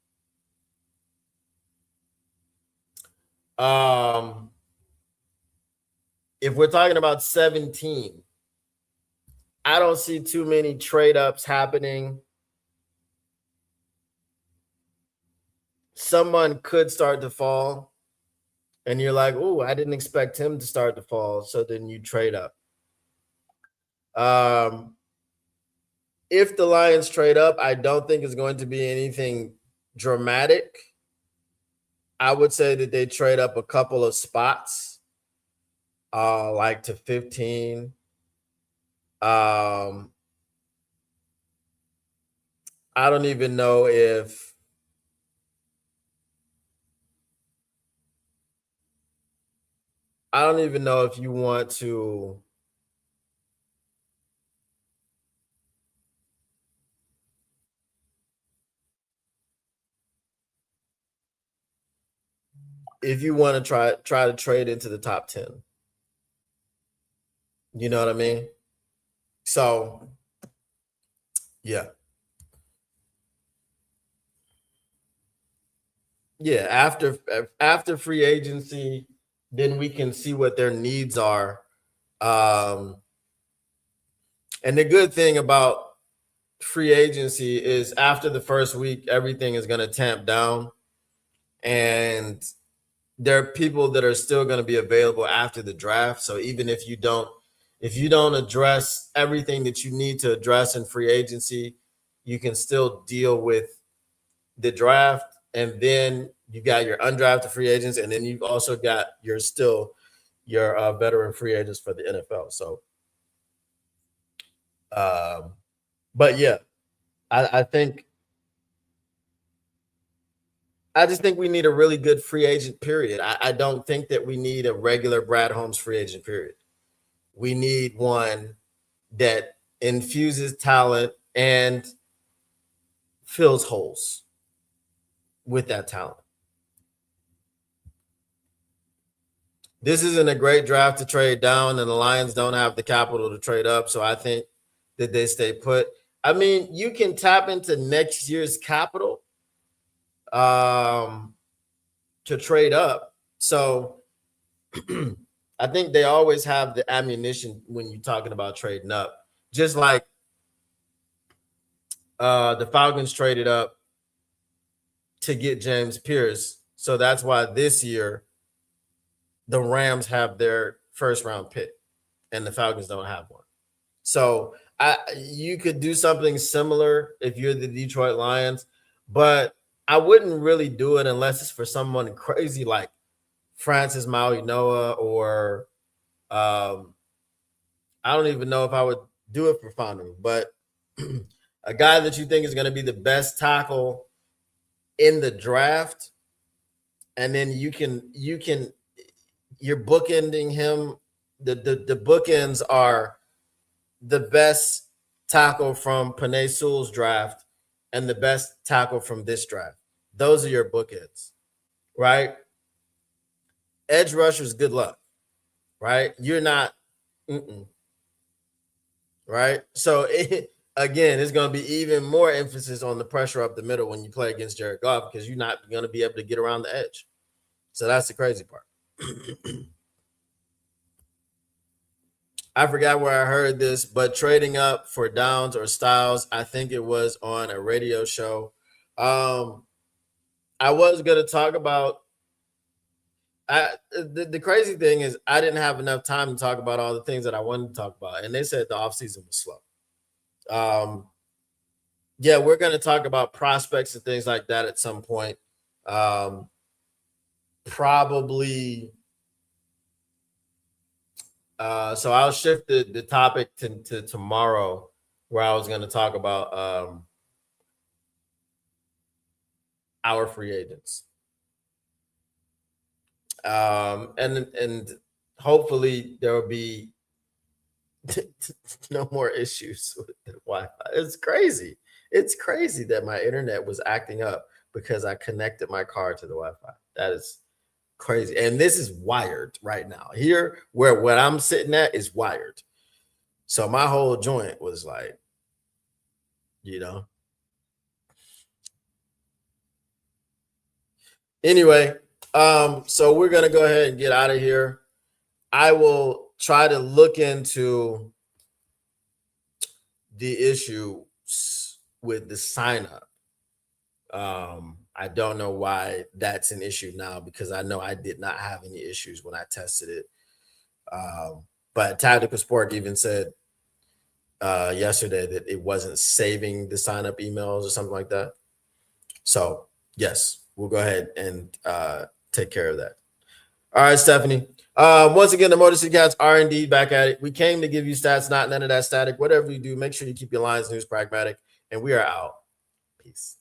If we're talking about 17, I don't see too many trade ups happening. Someone could start to fall, and you're like, oh, I didn't expect him to start to fall. So then you trade up. If the Lions trade up, I don't think it's going to be anything dramatic. I would say that they trade up a couple of spots, like to 15. I don't even know if you want to try to trade into the top 10. You know what I mean? So, yeah. Yeah, after free agency, then we can see what their needs are. And the good thing about free agency is after the first week, everything is going to tamp down. And there are people that are still going to be available after the draft. So even if you don't address everything that you need to address in free agency, you can still deal with the draft. And then you got your undrafted free agents, and then you've also got your veteran free agents for the NFL. So, but yeah, I just think we need a really good free agent period. I don't think that we need a regular Brad Holmes free agent period. We need one that infuses talent and fills holes with that talent. This isn't a great draft to trade down, and the Lions don't have the capital to trade up. So I think that they stay put. I mean, you can tap into next year's capital to trade up. So I think they always have the ammunition when you're talking about trading up. Just like the Falcons traded up to get James Pierce. So that's why this year the Rams have their first round pick and the Falcons don't have one. So you could do something similar if you're the Detroit Lions, but I wouldn't really do it unless it's for someone crazy like Francis Maui Noah, or I don't even know if I would do it for Fanu, but a guy that you think is going to be the best tackle in the draft, and then you're bookending him. The bookends are the best tackle from Penei Sewell's draft and the best tackle from this draft. Those are your bookends, right? Edge rushers, good luck, right? You're not, right? So again, it's going to be even more emphasis on the pressure up the middle when you play against Jared Goff, because you're not going to be able to get around the edge. So that's the crazy part. I forgot where I heard this, but trading up for Downs or Styles, I think it was on a radio show. I was going to talk about the crazy thing is I didn't have enough time to talk about all the things that I wanted to talk about. And they said the offseason was slow. Yeah, we're going to talk about prospects and things like that at some point. Probably. So I'll shift the topic to tomorrow, where I was going to talk about our free agents. And hopefully there will be no more issues with the Wi-Fi. It's crazy. It's crazy that my internet was acting up because I connected my car to the Wi-Fi. That is crazy. And this is wired right now. Here, where what I'm sitting at is wired. So my whole joint was like, Anyway, so we're gonna go ahead and get out of here. I will try to look into the issue with the sign up. I don't know why that's an issue now, because I know I did not have any issues when I tested it. But Tactical Sport even said yesterday that it wasn't saving the sign up emails or something like that. So yes, we'll go ahead and take care of that. All right, Stephanie. Once again, the Motor City Cats are indeed back at it. We came to give you stats, not none of that static. Whatever you do, make sure you keep your lines news pragmatic. And we are out. Peace.